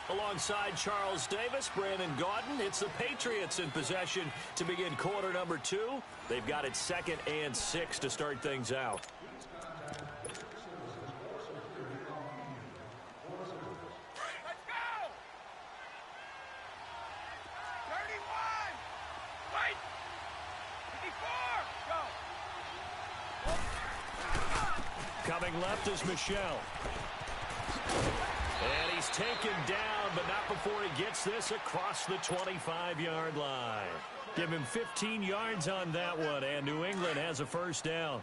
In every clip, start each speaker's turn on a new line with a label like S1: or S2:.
S1: Alongside Charles Davis, Brandon Gaudin, it's the Patriots in possession to begin quarter number 2. They've got it 2nd and 6 to start things out. Coming left is Michel. And he's taken down, but not before he gets this across the 25-yard line. Give him 15 yards on that one, and New England has a first down.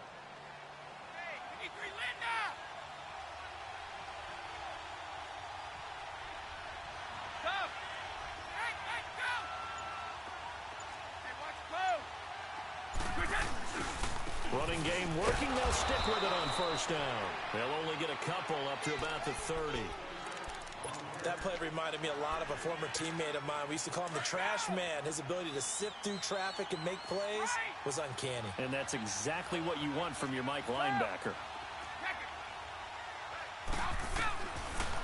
S1: Running game working. They'll stick with it on first down. They'll only get a couple up to about the 30.
S2: That play reminded me a lot of a former teammate of mine. We used to call him the trash man. His ability to sift through traffic and make plays was uncanny.
S1: And that's exactly what you want from your Mike linebacker.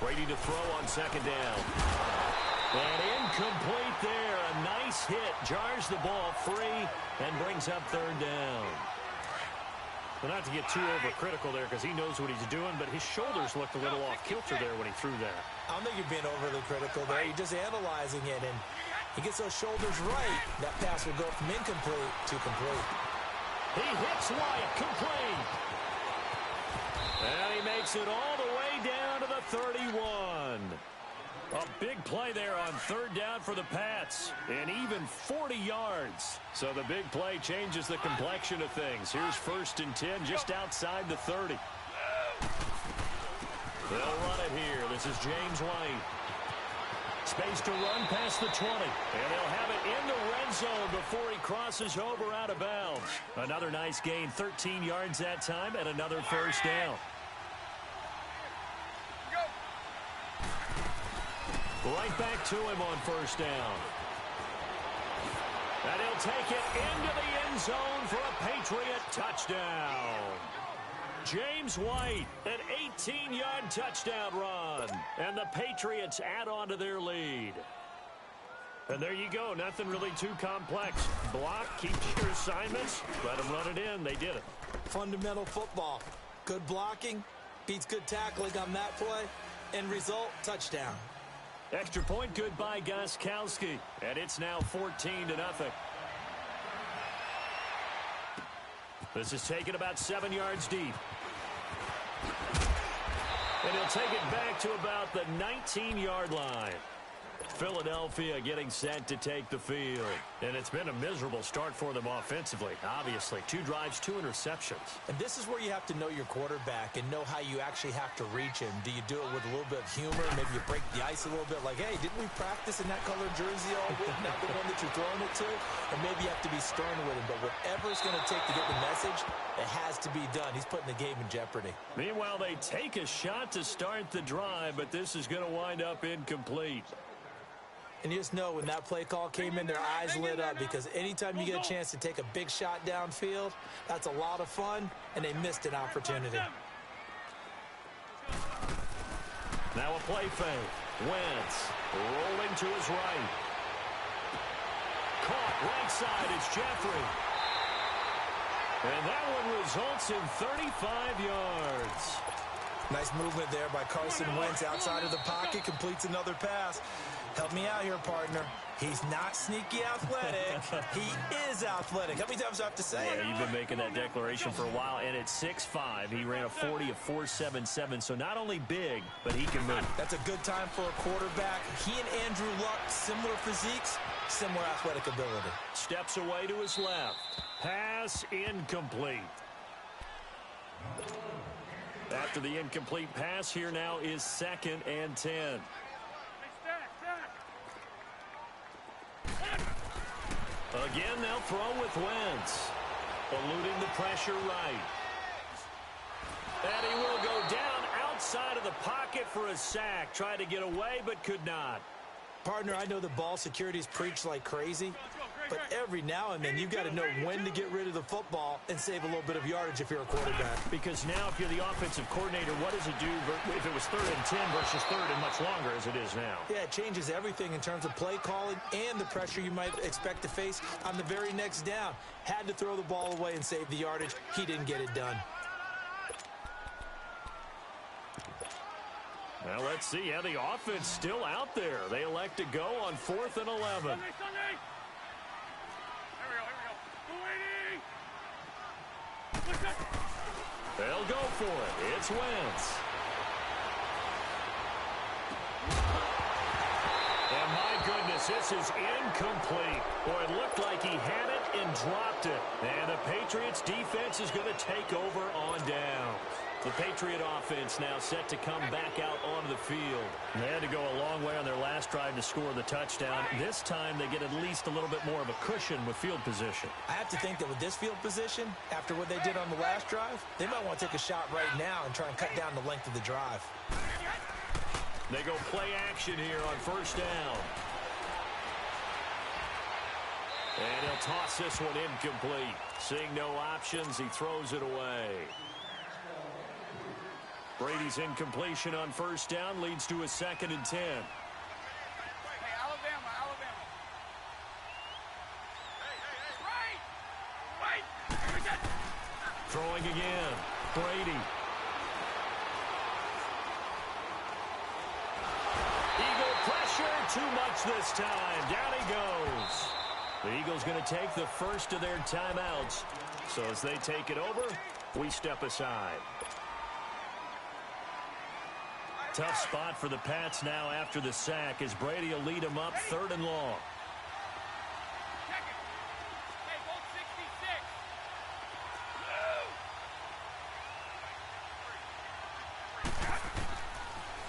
S1: Ready to throw on second down. And incomplete there. A nice hit. Jars the ball free and brings up third down. Well, not to get too overcritical there because he knows what he's doing, but his shoulders looked a little off kilter there when he threw that.
S2: I don't think you're being overly critical there. You're just analyzing it, and he gets those shoulders right. That pass will go from incomplete to complete.
S1: He hits Wyatt, complete. And he makes it all the way down to the 31. A big play there on third down for the Pats, and even 40 yards. So the big play changes the complexion of things. Here's 1st and 10 just outside the 30. They'll run it here. This is James White. Space to run past the 20, and they'll have it in the red zone before he crosses over out of bounds. Another nice gain, 13 yards that time, and another first down. Right back to him on first down. And he'll take it into the end zone for a Patriot touchdown. James White, an 18-yard touchdown run. And the Patriots add on to their lead. And there you go. Nothing really too complex. Block, keep your assignments, let them run it in. They did it.
S2: Fundamental football. Good blocking, beats good tackling on that play. End result, touchdown.
S1: Extra point good by Gostkowski, and it's now 14-0. This is taken about 7 yards deep. And he'll take it back to about the 19-yard line. Philadelphia getting set to take the field. And it's been a miserable start for them offensively, obviously. 2 drives, 2 interceptions.
S2: And this is where you have to know your quarterback and know how you actually have to reach him. Do you do it with a little bit of humor? Maybe you break the ice a little bit like, hey, didn't we practice in that colored jersey all week? Not the one that you're throwing it to? Or maybe you have to be stern with him. But whatever it's going to take to get the message, it has to be done. He's putting the game in jeopardy.
S1: Meanwhile, they take a shot to start the drive, but this is going to wind up incomplete.
S2: And you just know when that play call came in, their eyes lit up because anytime you get a chance to take a big shot downfield, that's a lot of fun, and they missed an opportunity.
S1: Now a play fake. Wentz rolling to his right. Caught right side. It's Jeffrey. And that one results in 35 yards.
S2: Nice movement there by Carson Wentz outside of the pocket, completes another pass. Help me out here, partner. He's not sneaky athletic. He is athletic. How many times do I have to say it?
S1: Yeah, you've been making that declaration for a while, and at 6'5", he ran a 40 of 4.77, so not only big, but he can move.
S2: That's a good time for a quarterback. He and Andrew Luck, similar physiques, similar athletic ability.
S1: Steps away to his left. Pass incomplete. After the incomplete pass, here now is 2nd and 10. Again, they'll throw with Wentz. Eluding the pressure right. And he will go down outside of the pocket for a sack. Tried to get away, but could not.
S2: Partner, I know the ball security is preached like crazy, But every now and then, you've got to know when to get rid of the football and save a little bit of yardage if you're a quarterback.
S1: Because now if you're the offensive coordinator, what does it do if it was 3rd and 10 versus 3rd and much longer as it is now?
S2: Yeah, it changes everything in terms of play calling and the pressure you might expect to face on the very next down. Had to throw the ball away and save the yardage. He didn't get it done.
S1: Now let's see how the offense still out there. They elect to go on 4th and 11. They'll go for it. It's Wentz. And my goodness, this is incomplete. Boy, it looked like he had it and dropped it. And the Patriots defense is going to take over on down. The Patriot offense now set to come back out onto the field. They had to go a long way on their last drive to score the touchdown. This time they get at least a little bit more of a cushion with field position.
S2: I have to think that with this field position, after what they did on the last drive, they might want to take a shot right now and try and cut down the length of the drive.
S1: They go play action here on 1st down. And he'll toss this one incomplete. Seeing no options, he throws it away. Brady's incompletion on 1st down leads to a 2nd and 10.
S3: Hey, Alabama. Right.
S1: Throwing again. Brady. Eagle pressure. Too much this time. Down he goes. The Eagles going to take the first of their timeouts. So as they take it over, we step aside. Tough spot for the Pats now after the sack as Brady will lead them up 3rd and long.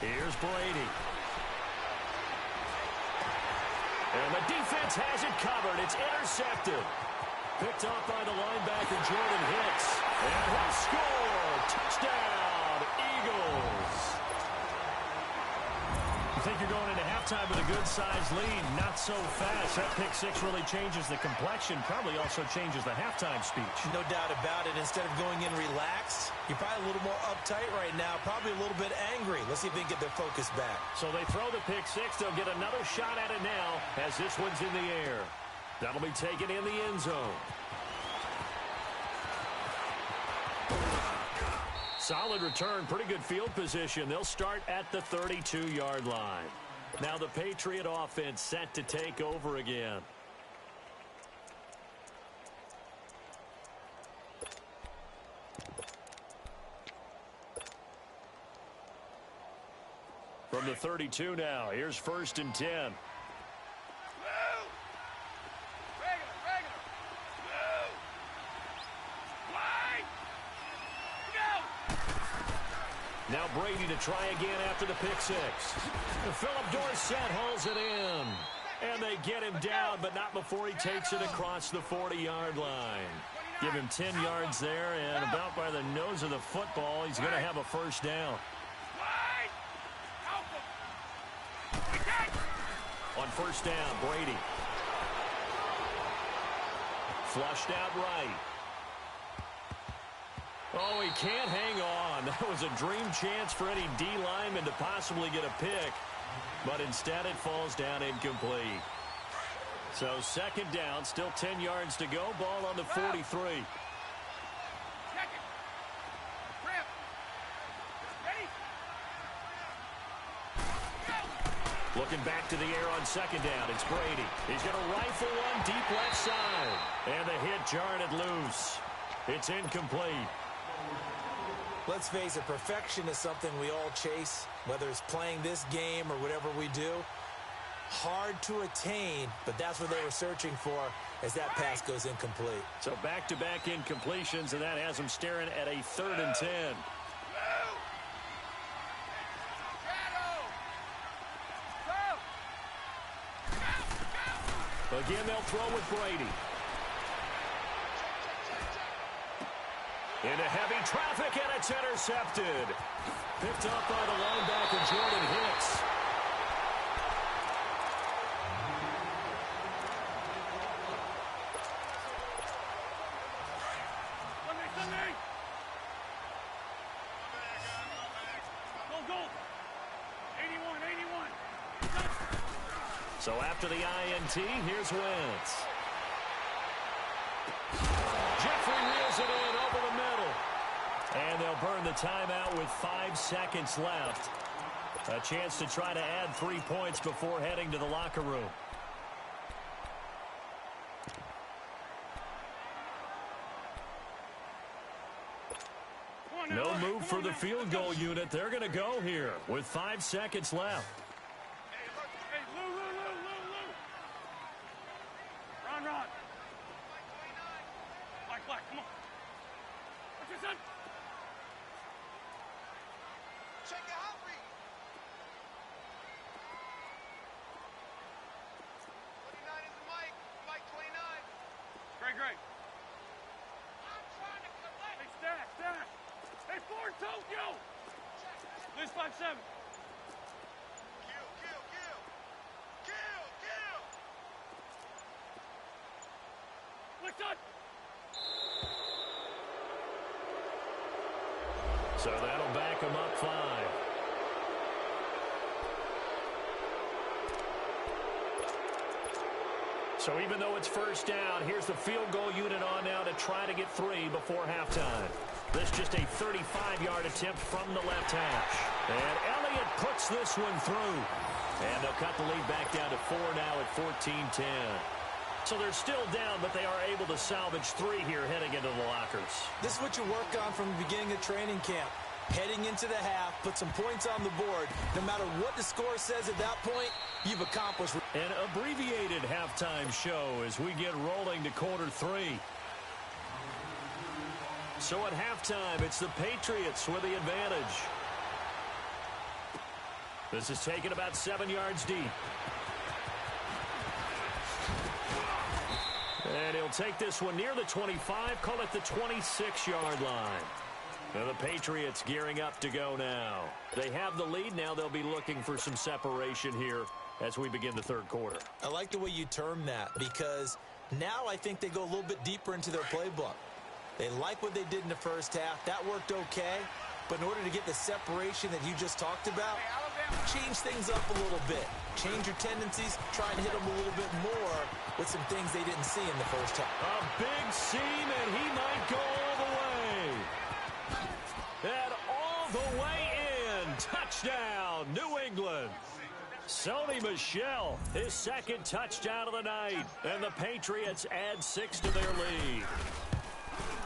S1: Here's Brady. And the defense has it covered. It's intercepted. Picked off by the linebacker, Jordan Hicks. And he'll score. Touchdown, Eagles. I think you're going into halftime with a good-sized lead. Not so fast. That pick six really changes the complexion. Probably also changes the halftime speech.
S2: No doubt about it. Instead of going in relaxed, you're probably a little more uptight right now. Probably a little bit angry. Let's see if they can get their focus back.
S1: So they throw the pick six. They'll get another shot at it now as this one's in the air. That'll be taken in the end zone. Solid return, pretty good field position. They'll start at the 32-yard line. Now the Patriot offense set to take over again. From the 32 now, here's 1st and 10. Now Brady to try again after the pick six. Philip Dorsett hauls it in. And they get him down, but not before he takes it across the 40-yard line. Give him 10 yards there, and about by the nose of the football, he's going to have a first down. On 1st down, Brady. Flushed out right. Oh, he can't hang on. That was a dream chance for any D lineman to possibly get a pick. But instead it falls down incomplete. So 2nd down, still 10 yards to go. Ball on the 43. Looking back to the air on 2nd down. It's Brady. He's going to rifle one deep left side. And the hit jarred it loose. It's incomplete.
S2: Let's face it, perfection is something we all chase, whether it's playing this game or whatever we do. Hard to attain, but that's what they were searching for as that pass goes incomplete.
S1: So back-to-back incompletions, and that has them staring at a 3rd and 10. Again, they'll throw with Brady. Into heavy traffic, and it's intercepted. Picked up by the linebacker, Jordan Hicks. So after the INT, here's Wentz. Jeffrey reels it in over the middle. And they'll burn the timeout with 5 seconds left. A chance to try to add 3 points before heading to the locker room. No move for the field goal unit. They're going to go here with 5 seconds left.
S3: Hey, Lou. Ron. Black, come on. What's your son? Check your heart rate. 29 is the mic. Mike 29. Great. I'm trying to collect. Hey, staff. Hey, Ford Tokyo. Liz 5-7.
S1: So that'll back them up 5. So even though it's first down, here's the field goal unit on now to try to get 3 before halftime. This just a 35-yard attempt from the left hash. And Elliott puts this one through. And they'll cut the lead back down to 4 now at 14-10. So they're still down, but they are able to salvage 3 here heading into the lockers.
S2: This is what you work on from the beginning of training camp. Heading into the half, put some points on the board. No matter what the score says at that point, you've accomplished.
S1: An abbreviated halftime show as we get rolling to quarter 3. So at halftime, it's the Patriots with the advantage. This is taken about 7 yards deep. And he'll take this one near the 25, call it the 26-yard line. Now the Patriots gearing up to go now. They have the lead. Now they'll be looking for some separation here as we begin the third quarter.
S2: I like the way you term that because now I think they go a little bit deeper into their playbook. They like what they did in the first half. That worked okay. But in order to get the separation that you just talked about, change things up a little bit. Change your tendencies. Try and hit them a little bit more with some things they didn't see in the first half.
S1: A big seam, and he might go all the way. And all the way in. Touchdown, New England. Sony Michel, his second touchdown of the night. And the Patriots add 6 to their lead.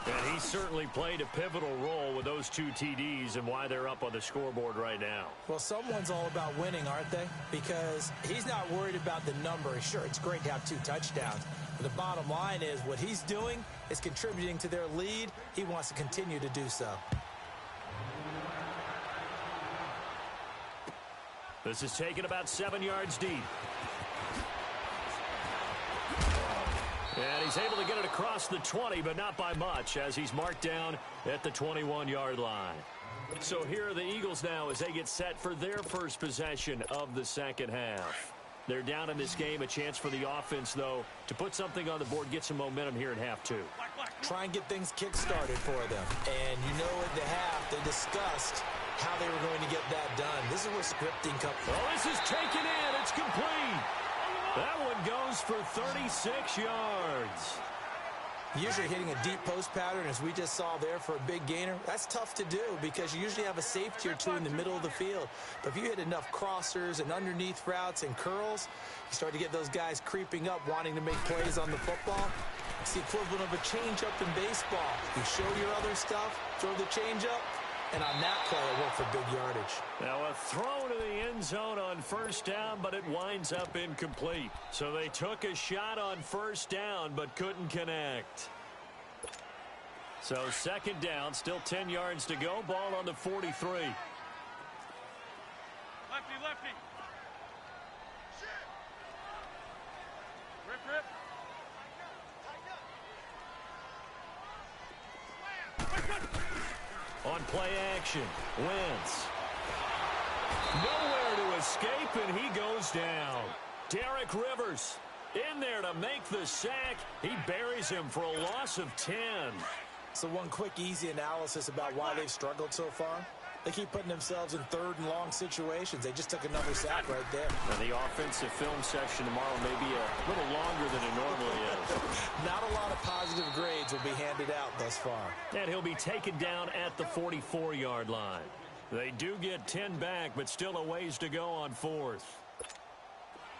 S1: And he certainly played a pivotal role with those 2 TDs and why they're up on the scoreboard right now.
S2: Well, someone's all about winning, aren't they? Because he's not worried about the number. Sure, it's great to have 2 touchdowns. But the bottom line is what he's doing is contributing to their lead. He wants to continue to do so.
S1: This is taken about 7 yards deep. And he's able to get it across the 20, but not by much, as he's marked down at the 21-yard line. So here are the Eagles now as they get set for their first possession of the second half. They're down in this game. A chance for the offense, though, to put something on the board, get some momentum here in half 2.
S2: Try and get things kick-started for them. And you know at the half, they discussed how they were going to get that done. This is where scripting comes.
S1: Oh, this is taken in. It's complete. That one goes for 36 yards.
S2: Usually hitting a deep post pattern, as we just saw there for a big gainer, that's tough to do because you usually have a safety or 2 in the middle of the field. But if you hit enough crossers and underneath routes and curls, you start to get those guys creeping up, wanting to make plays on the football. It's the equivalent of a changeup in baseball. You show your other stuff, throw the changeup, and on that play, it worked for big yardage.
S1: Now a throw to the end zone on first down, but it winds up incomplete. So they took a shot on first down, but couldn't connect. So second down, still 10 yards to go. Ball on the 43.
S3: Lefty. Rip.
S1: On play action, Wentz. Nowhere to escape, and he goes down. Derek Rivers in there to make the sack. He buries him for a loss of 10.
S2: So one quick, easy analysis about why they've struggled so far. They keep putting themselves in third and long situations. They just took another sack right there.
S1: Now the offensive film session tomorrow may be a little longer than it normally is.
S2: Not a lot of positive grades will be handed out thus far.
S1: And he'll be taken down at the 44-yard line. They do get 10 back, but still a ways to go on fourth.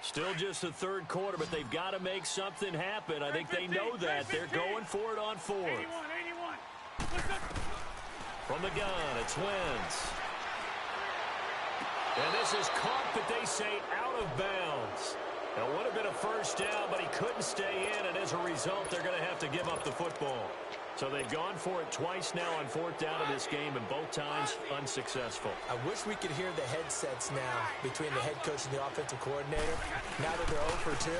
S1: Still just the third quarter, but they've got to make something happen. I think they know that. They're going for it on fourth.
S3: 81.
S1: From the gun, it's Wentz. And this is caught, but they say out of bounds. Now, would have been a first down, but he couldn't stay in, and as a result, they're going to have to give up the football. So they've gone for it twice now on fourth down in this game, and both times unsuccessful.
S2: I wish we could hear the headsets now between the head coach and the offensive coordinator. Now that they're 0 for 2,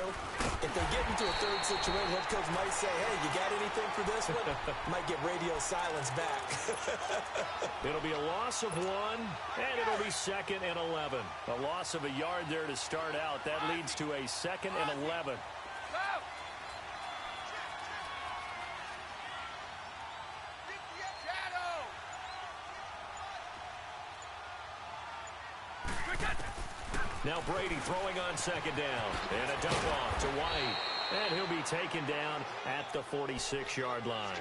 S2: if they get into a third situation, head coach might say, hey, you got anything for this one? Might get radio silence back.
S1: It'll be a loss of 1, and it'll be 2nd and 11. A loss of a yard there to start out. That leads to a 2nd and 11. Now Brady throwing on second down. And a dump off to White. And he'll be taken down at the 46-yard line.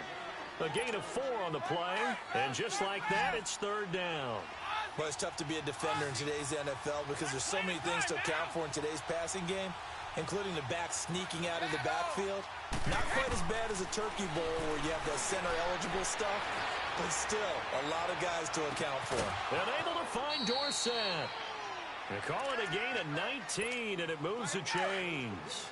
S1: A gain of 4 on the play. And just like that, it's third down.
S2: Well, it's tough to be a defender in today's NFL because there's so many things to account for in today's passing game, including the back sneaking out of the backfield. Not quite as bad as a turkey bowl where you have that center-eligible stuff, but still a lot of guys to account for.
S1: And able to find Dorsett. They call it a gain of 19, and it moves the chains.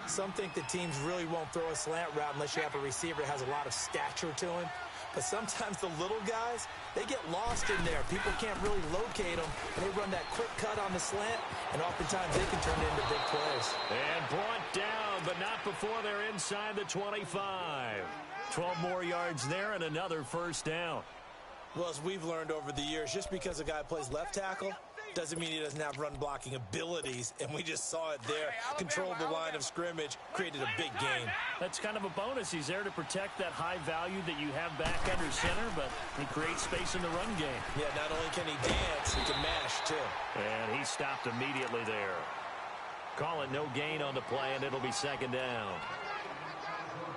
S2: Some think that teams really won't throw a slant route unless you have a receiver that has a lot of stature to him. But sometimes the little guys, they get lost in there. People can't really locate them, and they run that quick cut on the slant, and oftentimes they can turn it into big plays.
S1: And brought down, but not before they're inside the 25. 12 more yards there and another first down.
S2: Well, as we've learned over the years, just because a guy plays left tackle doesn't mean he doesn't have run-blocking abilities, and we just saw it there. Controlled the line of scrimmage, created a big gain.
S1: That's kind of a bonus. He's there to protect that high value that you have back under center, but he creates space in the run game.
S2: Yeah, not only can he dance, he can mash, too.
S1: And he stopped immediately there. Call it no gain on the play, and it'll be second down.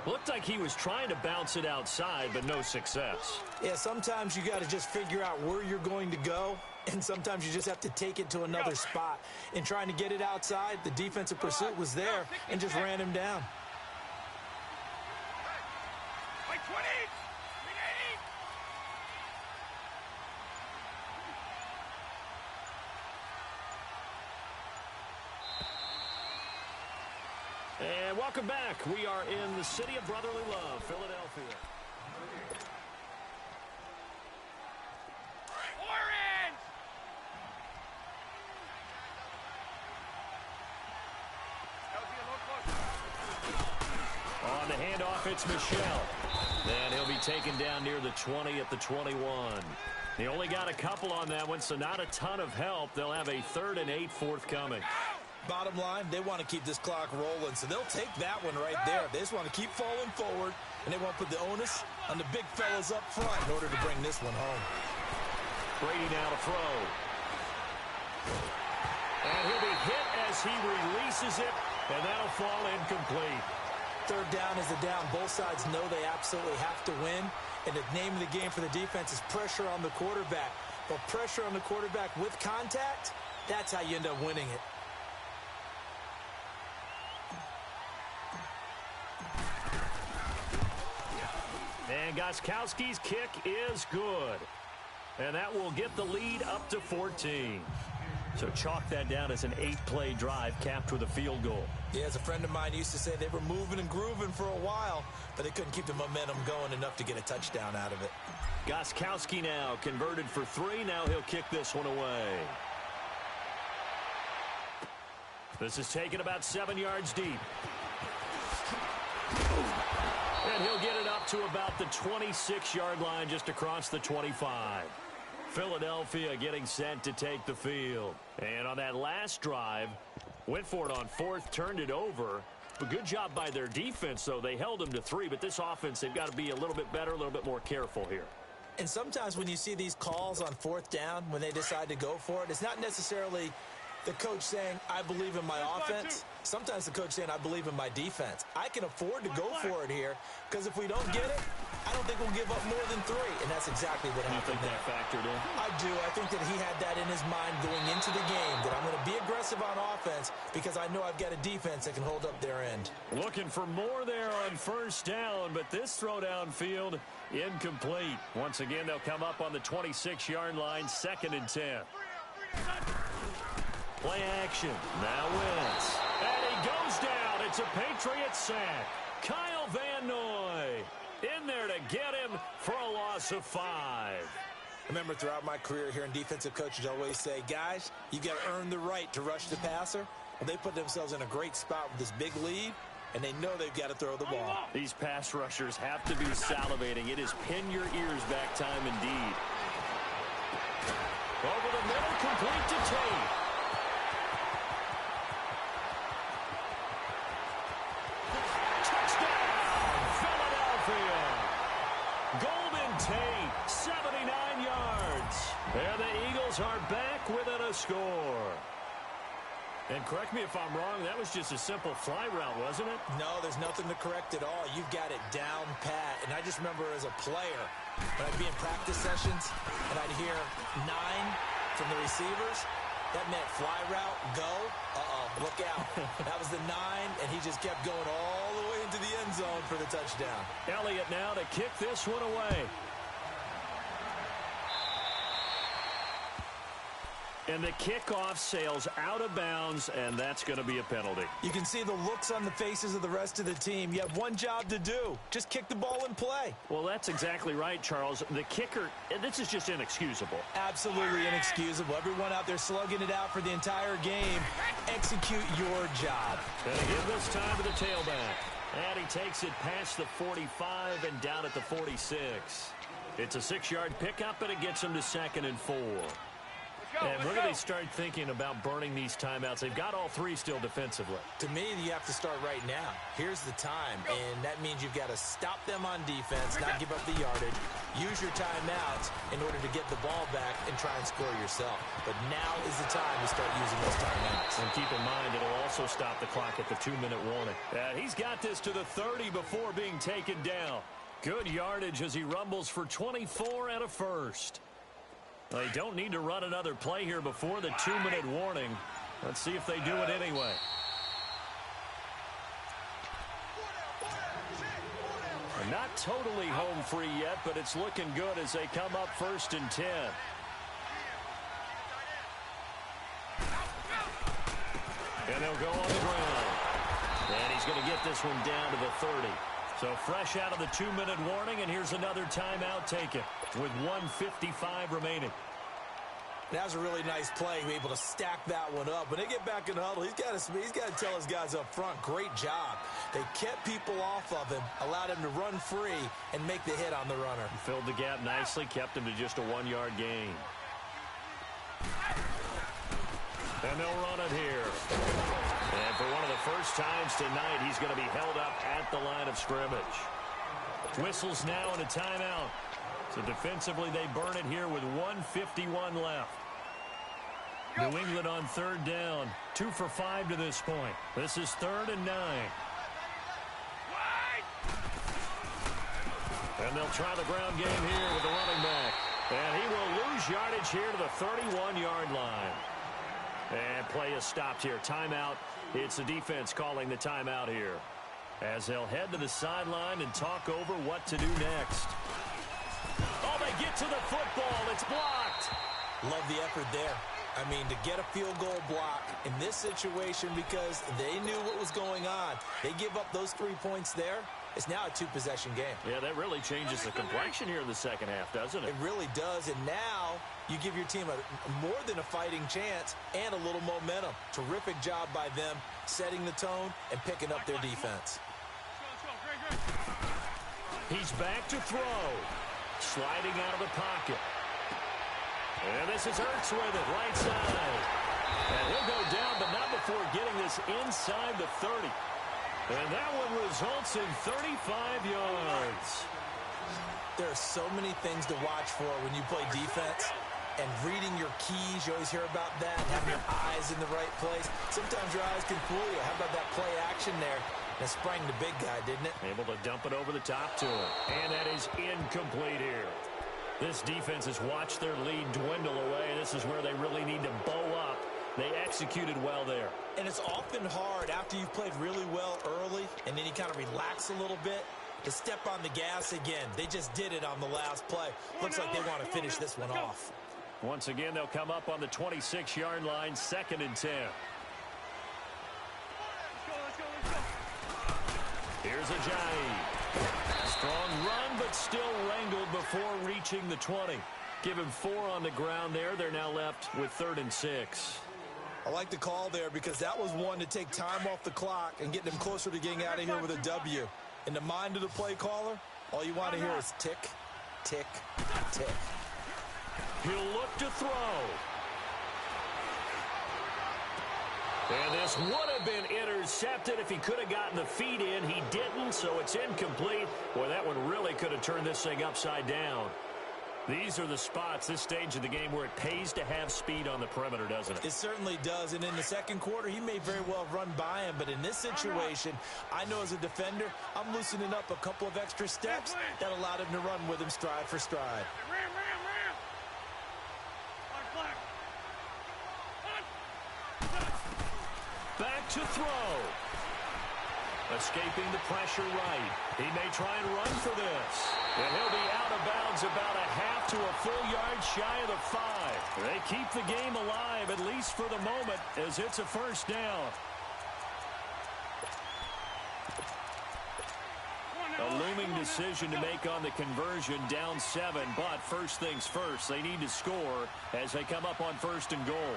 S1: Looked like he was trying to bounce it outside, but no success.
S2: Yeah, sometimes you got to just figure out where you're going to go, and sometimes you just have to take it to another spot. In trying to get it outside, the defensive pursuit was there and just ran him down.
S3: Like 20!
S1: And welcome back. We are in the city of brotherly love, Philadelphia.
S3: Orange!
S1: On the handoff, it's Michelle. And he'll be taken down near the 20 at the 21. They only got a couple on that one, so not a ton of help. They'll have a 3rd and 8 forthcoming.
S2: Bottom line, they want to keep this clock rolling, so they'll take that one right there. They just want to keep falling forward, and they won't put the onus on the big fellas up front in order to bring this one home.
S1: Brady now to throw. And he'll be hit as he releases it, and that'll fall incomplete.
S2: Third down is the down. Both sides know they absolutely have to win, and the name of the game for the defense is pressure on the quarterback. But pressure on the quarterback with contact, that's how you end up winning it.
S1: And Gostkowski's kick is good. And that will get the lead up to 14. So chalk that down as an 8-play drive capped with a field goal.
S2: Yeah, as a friend of mine used to say, they were moving and grooving for a while, but they couldn't keep the momentum going enough to get a touchdown out of it.
S1: Gostkowski now converted for 3. Now he'll kick this one away. This is taken about 7 yards deep. And he'll get it up to about the 26-yard line just across the 25. Philadelphia getting set to take the field. And on that last drive, went for it on 4th, turned it over. A good job by their defense, though. They held them to 3, but this offense, they've got to be a little bit better, a little bit more careful here.
S2: And sometimes when you see these calls on fourth down, when they decide to go for it, it's not necessarily the coach saying, I believe in my offense. Sometimes the coach saying, I believe in my defense. I can afford to go for it here because if we don't get it, I don't think we'll give up more than 3. And that's exactly what happened there.
S1: You think that factored in?
S2: I do. I think that he had that in his mind going into the game, that I'm going to be aggressive on offense because I know I've got a defense that can hold up their end.
S1: Looking for more there on first down, but this throw downfield incomplete. Once again, they'll come up on the 26-yard line, 2nd and 10. Play action. Now Wentz. And he goes down. It's a Patriots sack. Kyle Van Noy in there to get him for a loss of 5.
S2: Remember, throughout my career here in defensive coaches always say, guys, you got to earn the right to rush the passer. Well, they put themselves in a great spot with this big lead, and they know they've got to throw the ball.
S1: These pass rushers have to be salivating. It is pin your ears back time indeed. Over the middle, complete to Tate. Golden Tate, 79 yards. And the Eagles are back within a score. And correct me if I'm wrong, that was just a simple fly route, wasn't it?
S2: No, there's nothing to correct at all. You've got it down pat. And I just remember as a player, when I'd be in practice sessions, and I'd hear 9 from the receivers, that meant fly route, go, look out. That was the 9, and he just kept going all the way into the end zone for the touchdown.
S1: Elliott now to kick this one away. And the kickoff sails out of bounds, and that's going to be a penalty.
S2: You can see the looks on the faces of the rest of the team. You have one job to do. Just kick the ball and play.
S1: Well, that's exactly right, Charles. The kicker, this is just inexcusable.
S2: Absolutely inexcusable. Everyone out there slugging it out for the entire game. Execute your job.
S1: And give this time to the tailback. And he takes it past the 45 and down at the 46. It's a 6-yard pickup, and it gets him to 2nd and 4. And where do they start thinking about burning these timeouts? They've got all 3 still defensively.
S2: To me, you have to start right now. Here's the time, and that means you've got to stop them on defense, not give up the yardage, use your timeouts in order to get the ball back and try and score yourself. But now is the time to start using those timeouts.
S1: And keep in mind, it'll also stop the clock at the 2-minute warning. He's got this to the 30 before being taken down. Good yardage as he rumbles for 24 and a first. They don't need to run another play here before the 2-minute warning. Let's see if they do it anyway. They're not totally home free yet, but it's looking good as they come up 1st and 10. And they'll go on the ground. And he's going to get this one down to the 30. So fresh out of the 2-minute warning, and here's another timeout taken with 1:55 remaining.
S2: That was a really nice play, able to stack that one up. When they get back in the huddle, he's got to tell his guys up front, great job. They kept people off of him, allowed him to run free, and make the hit on the runner.
S1: He filled the gap nicely, kept him to just a 1-yard gain. And they'll run it here. And for one of the first times tonight, he's going to be held up at the line of scrimmage. Whistles now and a timeout. So defensively, they burn it here with 1:51 left. New England on 3rd down. 2 for 5 to this point. This is 3rd and 9. And they'll try the ground game here with the running back. And he will lose yardage here to the 31-yard line. And play is stopped here. Timeout. It's the defense calling the timeout here, as they'll head to the sideline and talk over what to do next. Oh, they get to the football. It's blocked.
S2: Love the effort there. I mean, to get a field goal block in this situation because they knew what was going on. They give up those 3 points there. It's now a 2-possession game.
S1: Yeah, that really changes the complexion here in the second half, doesn't it?
S2: It really does, and now you give your team more than a fighting chance and a little momentum. Terrific job by them setting the tone and picking up their defense.
S1: He's back to throw. Sliding out of the pocket. And this is Ertz with it, right side. And he'll go down, but not before getting this inside the 30. And that one results in 35 yards.
S2: There are so many things to watch for when you play defense. And reading your keys, you always hear about that, having your eyes in the right place. Sometimes your eyes can fool you. How about that play action there? That sprang the big guy, didn't it?
S1: Able to dump it over the top to him. And that is incomplete here. This defense has watched their lead dwindle away. This is where they really need to bow up. They executed well there.
S2: And it's often hard after you've played really well early and then you kind of relax a little bit to step on the gas again. They just did it on the last play. Looks like they want to finish this one off.
S1: Once again, they'll come up on the 26-yard line, 2nd and 10. Here's Ajayi. Strong run, but still wrangled before reaching the 20. Give him 4 on the ground there. They're now left with 3rd and 6.
S2: I like the call there because that was one to take time off the clock and get them closer to getting out of here with a W. In the mind of the play caller, all you want to hear is tick, tick, tick.
S1: He'll look to throw. And this would have been intercepted if he could have gotten the feet in. He didn't, so it's incomplete. Boy, that one really could have turned this thing upside down. These are the spots, this stage of the game, where it pays to have speed on the perimeter, doesn't it?
S2: It certainly does, and in the second quarter, he may very well run by him, but in this situation, I know as a defender, I'm loosening up a couple of extra steps that allowed him to run with him stride for stride.
S1: Back to throw. Escaping the pressure right. He may try and run for this. And he'll be out of bounds about a half to a full yard shy of the 5. They keep the game alive, at least for the moment, as it's a 1st down. A looming decision to make on the conversion, down 7, but first things first, they need to score as they come up on 1st and goal.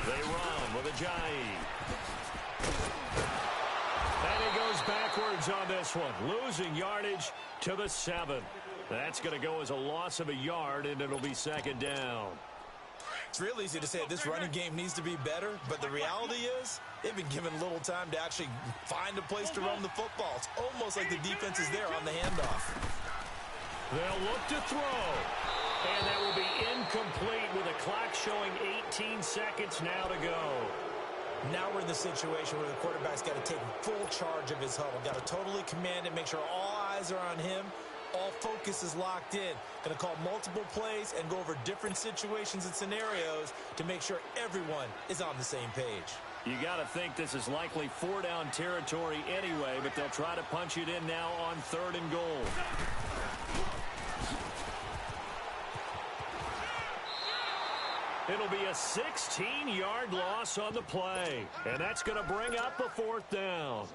S1: They run with Ajayi. And he goes backwards on this one, losing yardage to the 7. That's going to go as a loss of a yard, and it'll be 2nd down.
S2: It's real easy to say this running game needs to be better, but the reality is they've been given little time to actually find a place to run the football. It's almost like the defense is there on the handoff.
S1: They'll look to throw. And that will be incomplete with the clock showing 18 seconds now to go.
S2: Now we're in the situation where the quarterback's got to take full charge of his huddle. Got to totally command it, make sure all eyes are on him. All focus is locked in. Going to call multiple plays and go over different situations and scenarios to make sure everyone is on the same page.
S1: You got to think this is likely 4-down territory anyway, but they'll try to punch it in now on 3rd and goal. It'll be a 16-yard loss on the play, and that's going to bring up a 4th down.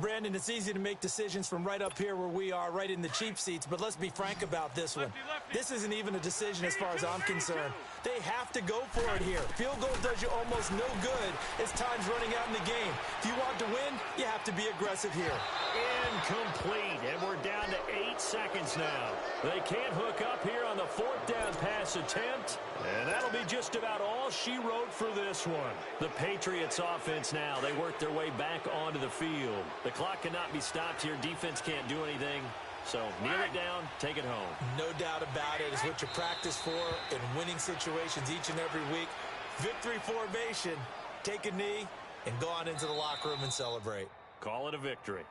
S2: Brandon, it's easy to make decisions from right up here where we are, right in the cheap seats, but let's be frank about this one. This isn't even a decision as far as I'm concerned. They have to go for it here. Field goal does you almost no good as time's running out in the game. If you want to win, you have to be aggressive here.
S1: Incomplete, and we're down to 8 seconds now. They can't hook up here on the 4th down pass attempt, and that'll be just about all she wrote for this one. The Patriots offense now, they work their way back onto the field. The clock cannot be stopped here. Defense can't do anything. So kneel it down, take it home.
S2: No doubt about it. It's what you practice for in winning situations each and every week. Victory formation. Take a knee and go on into the locker room and celebrate.
S1: Call it a victory.